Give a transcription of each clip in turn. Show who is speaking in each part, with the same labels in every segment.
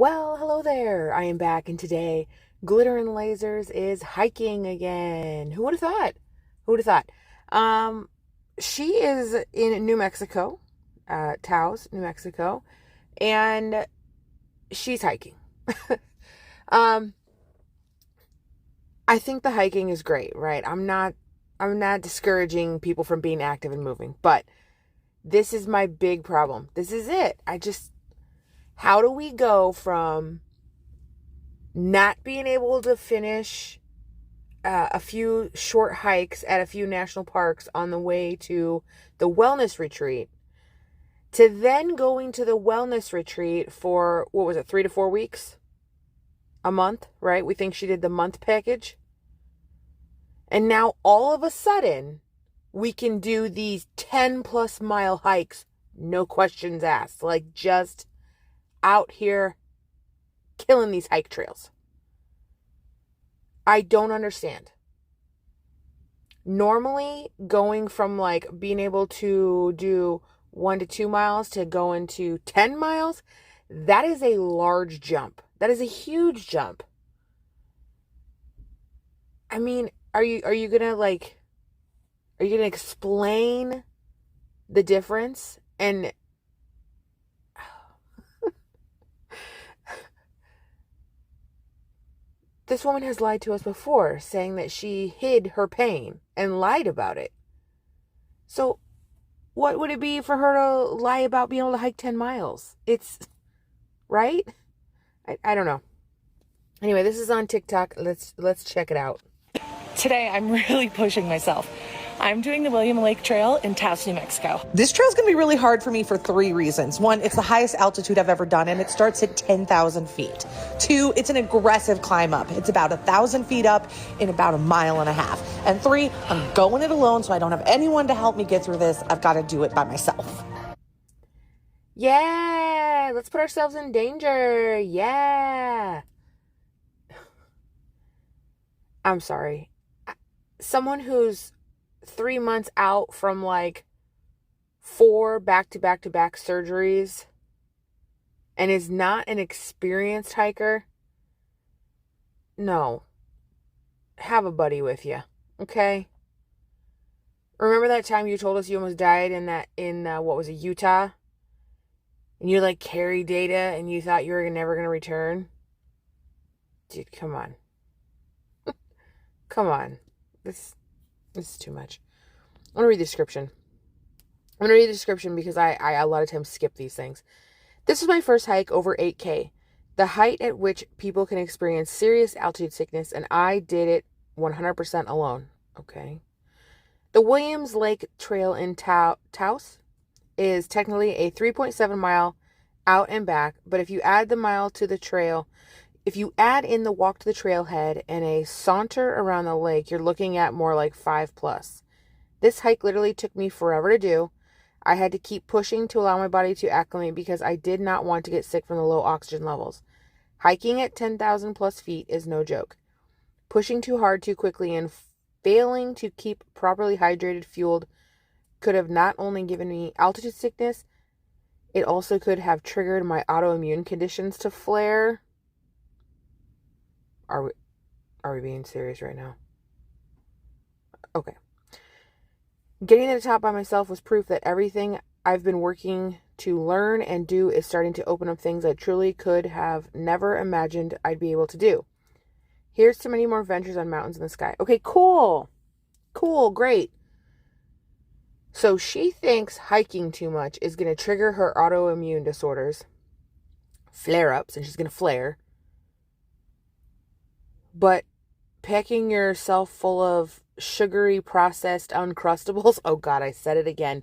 Speaker 1: Well, hello there. I am back, and today Glitterandlazers is hiking again. Who would have thought? Who would have thought? Um, she is in New Mexico, Taos, New Mexico, and she's hiking. um, I think the hiking is great, right? I'm not discouraging people from being active and moving, but this is my big problem. This is it. How do we go from not being able to finish a few short hikes at a few national parks on the way to the wellness retreat to then going to the wellness retreat for, what was it, 3 to 4 weeks? A month, right? We think she did the month package. And now all of a sudden, we can do these 10+ mile hikes, no questions asked. Like, just out here killing these hike trails. I don't understand. Normally, going from like being able to do 1 to 2 miles to going to 10 miles, that is a large jump. That is a huge jump. I mean, are you gonna explain the difference? And this woman has lied to us before, saying that she hid her pain and lied about it. So what would it be for her to lie about being able to hike 10 miles? It's right. I don't know. Anyway, this is on TikTok. Let's check it out.
Speaker 2: Today, I'm really pushing myself. I'm doing the William Lake Trail in Taos, New Mexico.
Speaker 3: This trail is going to be really hard for me for 3 reasons. One, it's the highest altitude I've ever done, and it starts at 10,000 feet. 2, it's an aggressive climb up. It's about 1,000 feet up in about 1.5 miles. And 3, I'm going it alone, so I don't have anyone to help me get through this. I've got to do it by myself.
Speaker 1: Yeah, let's put ourselves in danger. Yeah. I'm sorry. Someone who's 3 months out from like 4 back-to-back-to-back surgeries and is not an experienced hiker, no. Have a buddy with you, okay? Remember that time you told us you almost died in what was it, Utah? And you like carry data and you thought you were never going to return? Dude, come on. Come on. This is too much. I'm going to read the description. I'm going to read the description because I a lot of times skip these things. This was my first hike over 8K, the height at which people can experience serious altitude sickness, and I did it 100% alone. Okay. The Williams Lake Trail in Taos is technically a 3.7-mile out and back, but if you add the mile to the trail, if you add in the walk to the trailhead and a saunter around the lake, you're looking at more like 5+. This hike literally took me forever to do. I had to keep pushing to allow my body to acclimate because I did not want to get sick from the low oxygen levels. Hiking at 10,000+ feet is no joke. Pushing too hard too quickly and failing to keep properly hydrated, fueled, could have not only given me altitude sickness, it also could have triggered my autoimmune conditions to flare. Are we being serious right now? Okay. Getting to the top by myself was proof that everything I've been working to learn and do is starting to open up things I truly could have never imagined I'd be able to do. Here's to many more ventures on mountains in the sky. Okay, cool. Cool, great. So she thinks hiking too much is going to trigger her autoimmune disorders, flare-ups, and she's going to flare. But packing yourself full of sugary processed Uncrustables, oh God, I said it again,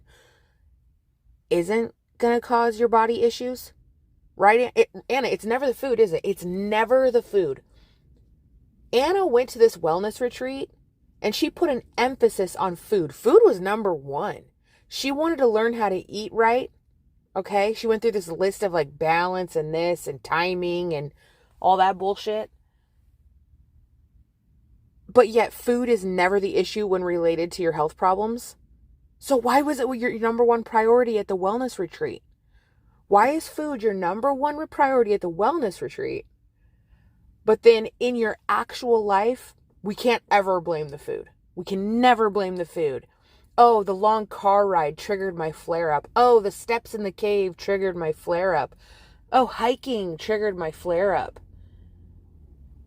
Speaker 1: isn't going to cause your body issues, right? Anna, it's never the food, is it? It's never the food. Anna went to this wellness retreat and she put an emphasis on food. Food was number one. She wanted to learn how to eat right, okay? She went through this list of like balance and this and timing and all that bullshit. But yet food is never the issue when related to your health problems. So why was it your number one priority at the wellness retreat? Why is food your number one priority at the wellness retreat? But then in your actual life, we can't ever blame the food. We can never blame the food. Oh, the long car ride triggered my flare up. Oh, the steps in the cave triggered my flare up. Oh, hiking triggered my flare up.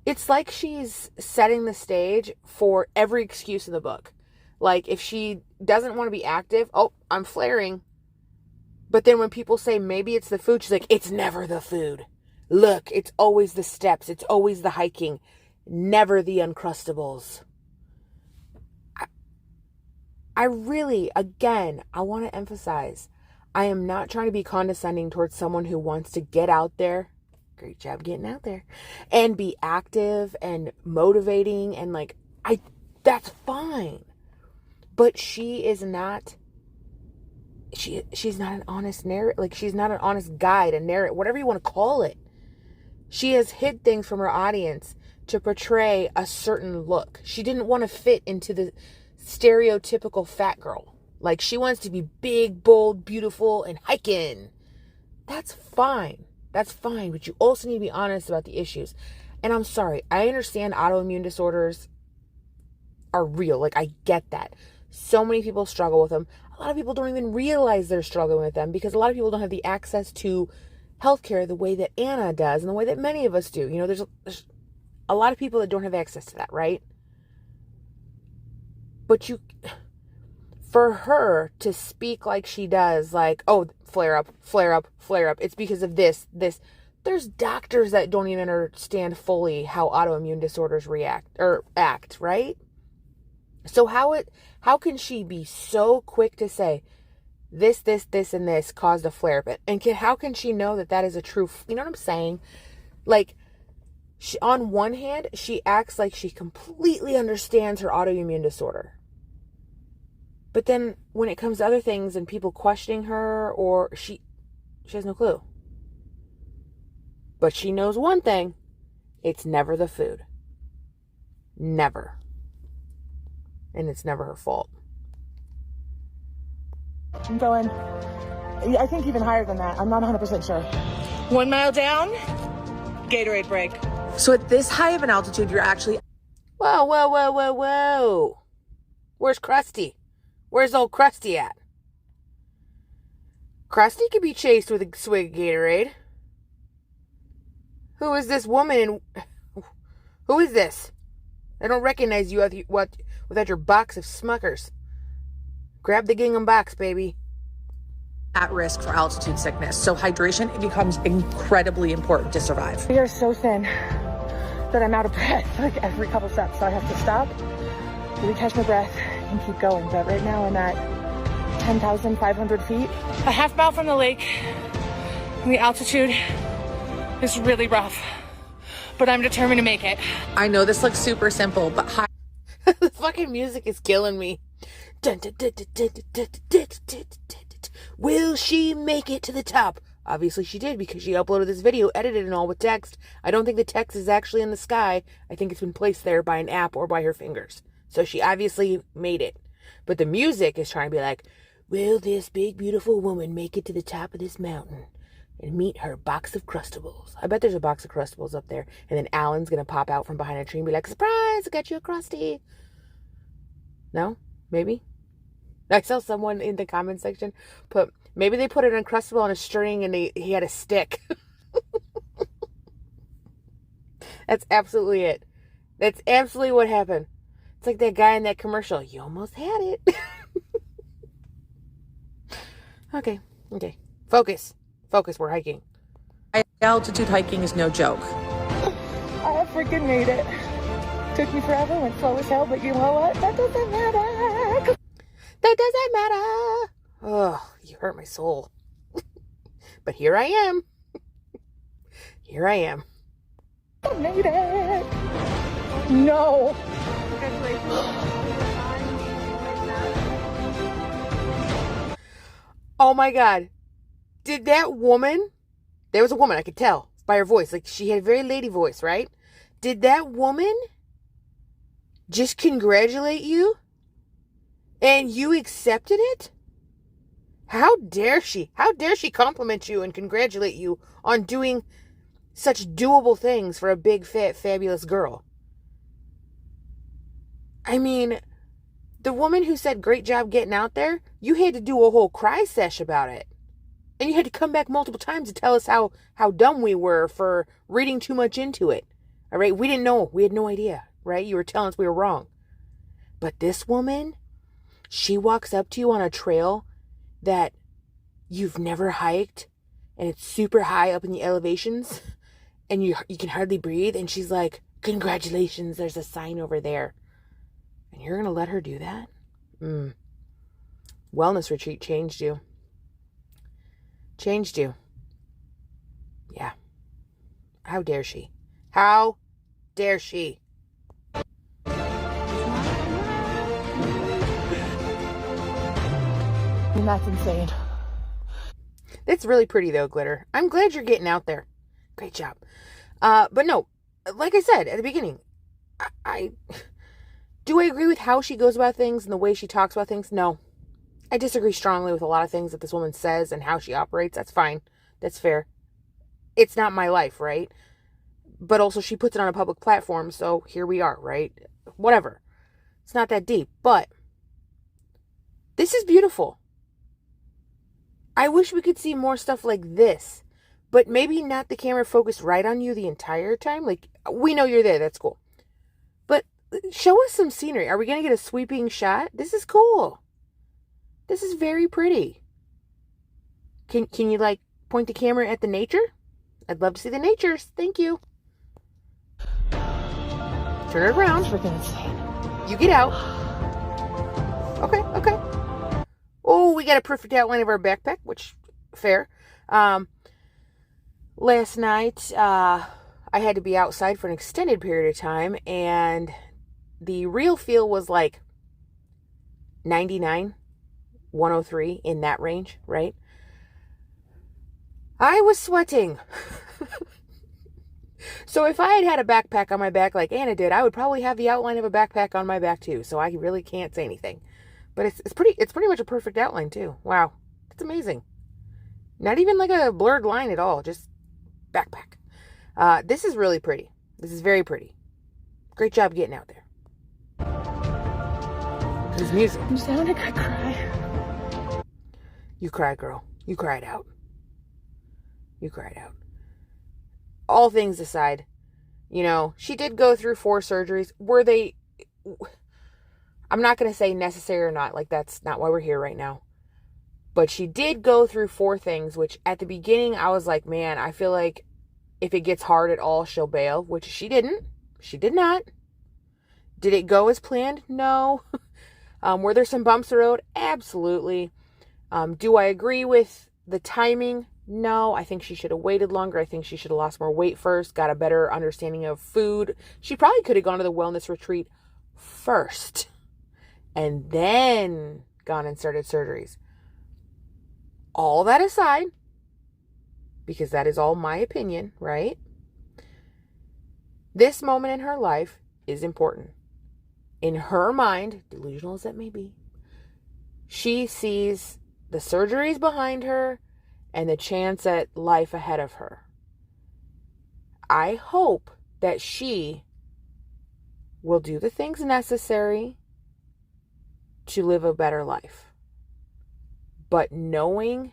Speaker 1: It's like she's setting the stage for every excuse in the book. Like if she doesn't want to be active, oh, I'm flaring. But then when people say maybe it's the food, she's like, it's never the food. Look, it's always the steps. It's always the hiking. Never the Uncrustables. I really, again, I want to emphasize, I am not trying to be condescending towards someone who wants to get out there. Great job getting out there. And be active and motivating and like, that's fine. But she is not, she's not an honest narrator. Like she's not an honest guide, a narrator, whatever you want to call it. She has hid things from her audience to portray a certain look. She didn't want to fit into the stereotypical fat girl. Like she wants to be big, bold, beautiful, and hiking. That's fine. That's fine. But you also need to be honest about the issues. And I'm sorry. I understand autoimmune disorders are real. Like I get that. So many people struggle with them. A lot of people don't even realize they're struggling with them because a lot of people don't have the access to healthcare the way that Anna does and the way that many of us do. You know, there's a lot of people that don't have access to that, right? But for her to speak like she does, like, oh, flare up, flare up, flare up, it's because of this. There's doctors that don't even understand fully how autoimmune disorders react or act, right? So how can she be so quick to say this, and this caused a flare up? And how can she know that that is a true, you know what I'm saying? Like, on one hand, she acts like she completely understands her autoimmune disorder. But then when it comes to other things and people questioning her, or she has no clue. But she knows one thing. It's never the food. Never. And it's never her fault.
Speaker 2: I'm going, I think even higher than that. I'm not 100% sure. 1 mile down, Gatorade break.
Speaker 3: So at this high of an altitude, you're actually...
Speaker 1: Whoa. Where's Krusty? Where's old Krusty at? Krusty could be chased with a swig of Gatorade. Who is this woman? Who is this? I don't recognize you without your box of Smuckers. Grab the gingham box, baby.
Speaker 3: At risk for altitude sickness. So hydration, it becomes incredibly important to survive.
Speaker 2: We are so thin that I'm out of breath like every couple steps. So I have to stop, really catch my breath, and keep going. But right now I'm at 10,500 feet. A half mile from the lake. And the altitude is really rough. But I'm determined to make it.
Speaker 3: I know this looks super simple, but high...
Speaker 1: The fucking music is killing me. Will she make it to the top? Obviously she did, because she uploaded this video, edited and all with text. I don't think the text is actually in the sky. I think it's been placed there by an app or by her fingers. So she obviously made it. But the music is trying to be like, will this big beautiful woman make it to the top of this mountain and meet her box of Crustables? I bet there's a box of Crustables up there. And then Alan's going to pop out from behind a tree and be like, surprise, I got you a Krusty. No? Maybe? I saw someone in the comment section maybe they put an Uncrustable on a string and he had a stick. That's absolutely it. That's absolutely what happened. It's like that guy in that commercial. You almost had it. Okay. Focus. We're hiking.
Speaker 3: Altitude hiking is no joke.
Speaker 2: I have freaking made it. Took me forever, went slow as hell, but you know what? That doesn't matter.
Speaker 1: That doesn't matter. Oh, you hurt my soul. But here I am.
Speaker 2: I made it. No.
Speaker 1: Oh my God. Did that woman, there was a woman, I could tell by her voice. Like she had a very lady voice, right? Did that woman just congratulate you? And you accepted it? How dare she? How dare she compliment you and congratulate you on doing such doable things for a big, fat, fabulous girl? I mean, the woman who said, great job getting out there, you had to do a whole cry sesh about it. And you had to come back multiple times to tell us how dumb we were for reading too much into it. All right? We didn't know. We had no idea, right? You were telling us we were wrong. But this woman, she walks up to you on a trail that you've never hiked, and it's super high up in the elevations, and you can hardly breathe, and she's like, congratulations, there's a sign over there. And you're going to let her do that? Wellness retreat changed you. Changed you. Yeah. How dare she? How dare she?
Speaker 2: And that's insane.
Speaker 1: It's really pretty though, Glitter. I'm glad you're getting out there. Great job. But no, like I said at the beginning, do I agree with how she goes about things and the way she talks about things? No. I disagree strongly with a lot of things that this woman says and how she operates. That's fine. That's fair. It's not my life, right? But also she puts it on a public platform, so here we are, right? Whatever. It's not that deep, but this is beautiful. I wish we could see more stuff like this, but maybe not the camera focused right on you the entire time. Like, we know you're there. That's cool. But show us some scenery. Are we going to get a sweeping shot? This is cool. This is very pretty. Can you like point the camera at the nature? I'd love to see the natures. Thank you. Turn it around.
Speaker 2: Freaking insane.
Speaker 1: You get out. Okay. Oh, we got a perfect outline of our backpack, which, fair. Last night, I had to be outside for an extended period of time, and the real feel was like 99, 103, in that range, right? I was sweating. So if I had a backpack on my back like Anna did, I would probably have the outline of a backpack on my back too. So I really can't say anything. But it's pretty much a perfect outline too. Wow. It's amazing. Not even like a blurred line at all. Just backpack. This is really pretty. This is very pretty. Great job getting out there. There's music.
Speaker 2: I'm sounding like I cry.
Speaker 1: You cried, girl. You cried out. You cried out. All things aside, you know, she did go through 4 surgeries. Were they... I'm not going to say necessary or not. Like, that's not why we're here right now. But she did go through 4 things, which at the beginning, I was like, man, I feel like if it gets hard at all, she'll bail, which she didn't. She did not. Did it go as planned? No. Were there some bumps in the road? Absolutely. Do I agree with the timing? No. I think she should have waited longer. I think she should have lost more weight first, got a better understanding of food. She probably could have gone to the wellness retreat first and then gone and started surgeries. All that aside, because that is all my opinion, right? This moment in her life is important. In her mind, delusional as that may be, she sees the surgeries behind her and the chance at life ahead of her. I hope that she will do the things necessary to live a better life. But knowing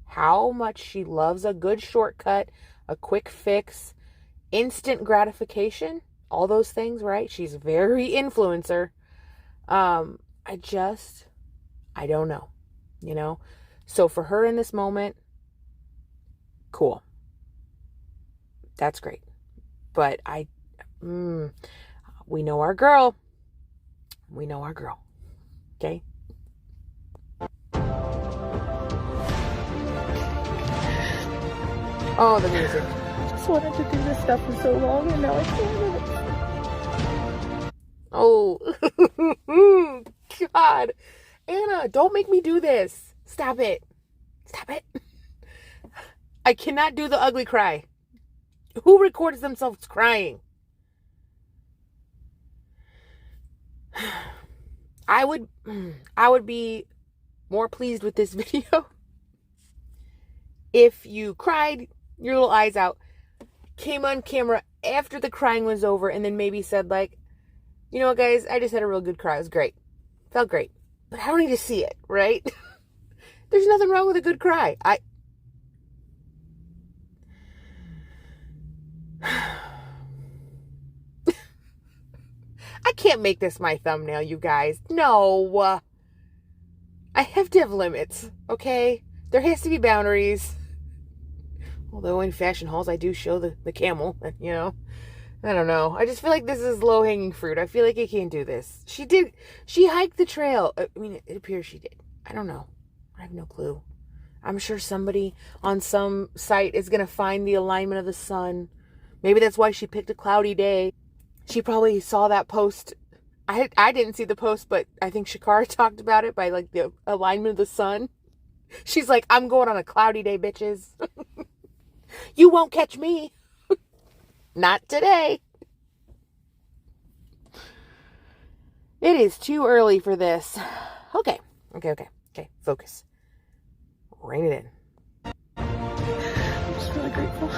Speaker 1: how much she loves a good shortcut, a quick fix, instant gratification, all those things, right? She's very influencer. I don't know, you know? So for her in this moment, cool. That's great. But we know our girl. We know our girl. Okay? Oh, the music.
Speaker 2: I just wanted to do this stuff for so long, and now I can't.
Speaker 1: Oh, God. Anna, don't make me do this. Stop it. Stop it. I cannot do the ugly cry. Who records themselves crying? I would be more pleased with this video if you cried your little eyes out, came on camera after the crying was over, and then maybe said like, you know what, guys, I just had a real good cry. It was great. Felt great. But I don't need to see it, right? There's nothing wrong with a good cry. I can't make this my thumbnail, you guys. No. I have to have limits, okay? There has to be boundaries. Although in fashion hauls, I do show the camel, you know. I don't know. I just feel like this is low-hanging fruit. I feel like I can't do this. She hiked the trail. I mean, it appears she did. I don't know. I have no clue. I'm sure somebody on some site is going to find the alignment of the sun. Maybe that's why she picked a cloudy day. She probably saw that post. I didn't see the post, but I think Shakara talked about it by like the alignment of the sun. She's like, I'm going on a cloudy day, bitches. You won't catch me. Not today. It is too early for this. Okay. Focus. Rein it in.
Speaker 2: I'm just really grateful.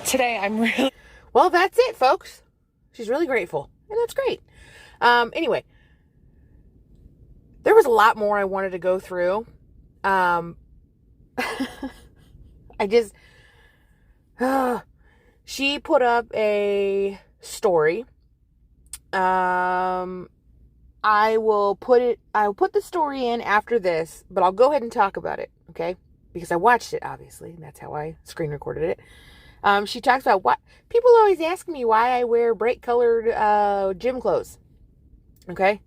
Speaker 2: Today,
Speaker 1: Well, that's it, folks. She's really grateful. And that's great. Anyway. There was a lot more I wanted to go through. She put up a story. I'll put the story in after this, but I'll go ahead and talk about it, okay? Because I watched it, obviously, and that's how I screen recorded it. She talks about what people always ask me why I wear bright colored gym clothes, okay?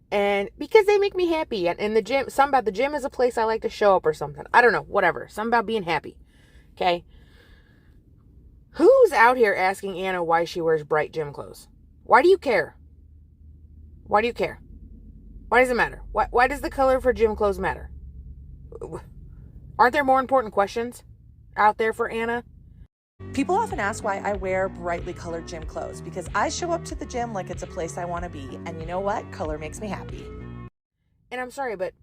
Speaker 1: And because they make me happy. And in the gym, something about the gym is a place I like to show up or something. I don't know, whatever. Something about being happy, okay? Who's out here asking Anna why she wears bright gym clothes? Why do you care? Why do you care? Why does it matter? Why does the color for gym clothes matter? Aren't there more important questions out there for Anna?
Speaker 3: People often ask why I wear brightly colored gym clothes, because I show up to the gym like it's a place I want to be. And you know what? Color makes me happy.
Speaker 1: And I'm sorry, but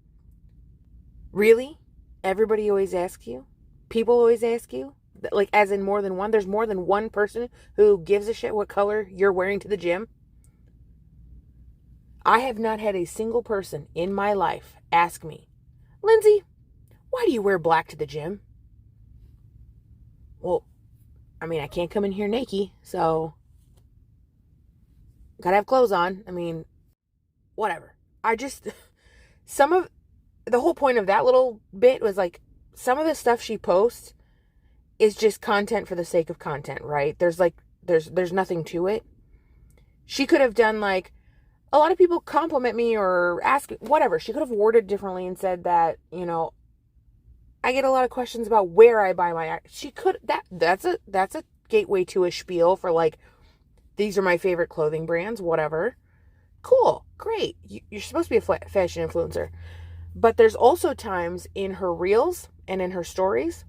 Speaker 1: really? Everybody always asks you? People always ask you? Like, as in more than one? There's more than one person who gives a shit what color you're wearing to the gym? I have not had a single person in my life ask me, Lindsay, why do you wear black to the gym? Well, I mean, I can't come in here naked, so gotta have clothes on. I mean, whatever. The whole point of that little bit was like, some of the stuff she posts is just content for the sake of content, right? There's nothing to it. She could have done like, a lot of people compliment me or ask, whatever. She could have worded differently and said that, you know, I get a lot of questions about where I buy my, she could, that's a gateway to a spiel for like, these are my favorite clothing brands, whatever. Cool. Great. You're supposed to be a fashion influencer. But there's also times in her reels and in her stories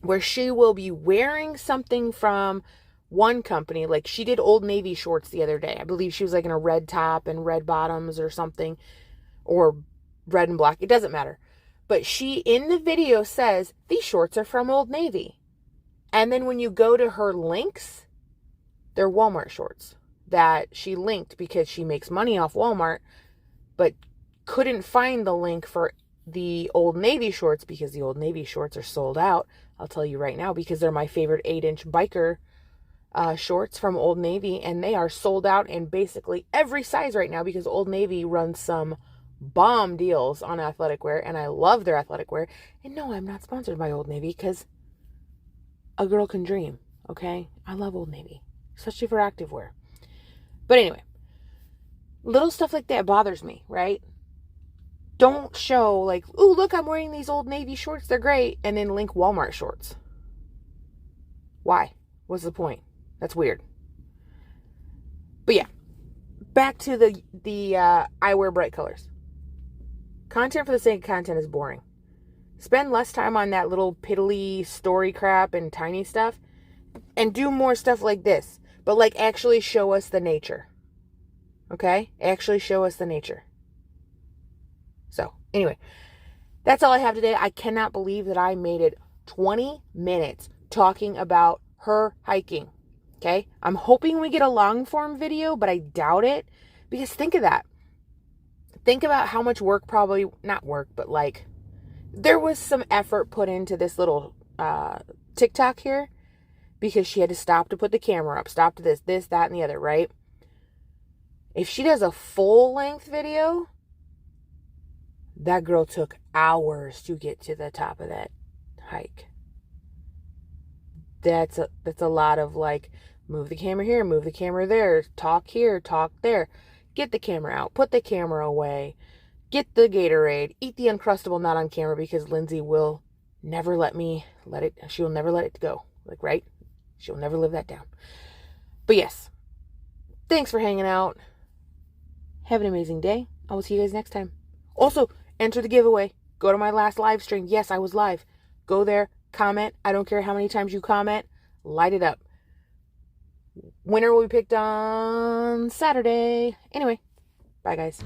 Speaker 1: where she will be wearing something from one company. Like she did Old Navy shorts the other day. I believe she was like in a red top and red bottoms or something, or red and black. It doesn't matter. But she in the video says, these shorts are from Old Navy. And then when you go to her links, they're Walmart shorts that she linked because she makes money off Walmart, but couldn't find the link for the Old Navy shorts because the Old Navy shorts are sold out. I'll tell you right now, because they're my favorite 8-inch biker shorts from Old Navy, and they are sold out in basically every size right now because Old Navy runs some bomb deals on athletic wear, and I love their athletic wear. And no, I'm not sponsored by Old Navy because a girl can dream, okay? I love Old Navy, especially for activewear. But anyway, little stuff like that bothers me, right? Don't show like, ooh, look, I'm wearing these Old Navy shorts, they're great, and then link Walmart shorts. Why? What's the point? That's weird. But yeah, back to the I wear bright colors. Content for the sake of content is boring. Spend less time on that little piddly story crap and tiny stuff, and do more stuff like this. But like actually show us the nature. Okay? Actually show us the nature. So anyway, that's all I have today. I cannot believe that I made it 20 minutes talking about her hiking. Okay. I'm hoping we get a long form video, but I doubt it, because think of that. Think about how much work, probably not work, but like there was some effort put into this little TikTok here, because she had to stop to put the camera up, stop to this, that, and the other, right? If she does a full length video, that girl took hours to get to the top of that hike. That's a lot of like, move the camera here, move the camera there, talk here, talk there, get the camera out, put the camera away, get the Gatorade, eat the Uncrustable, not on camera, because Lindsay will never she will never let it go. Like, right? She'll never live that down. But yes, thanks for hanging out. Have an amazing day. I will see you guys next time. Also, enter the giveaway. Go to my last live stream. Yes, I was live. Go there, comment. I don't care how many times you comment. Light it up. Winner will be picked on Saturday. Anyway, bye guys.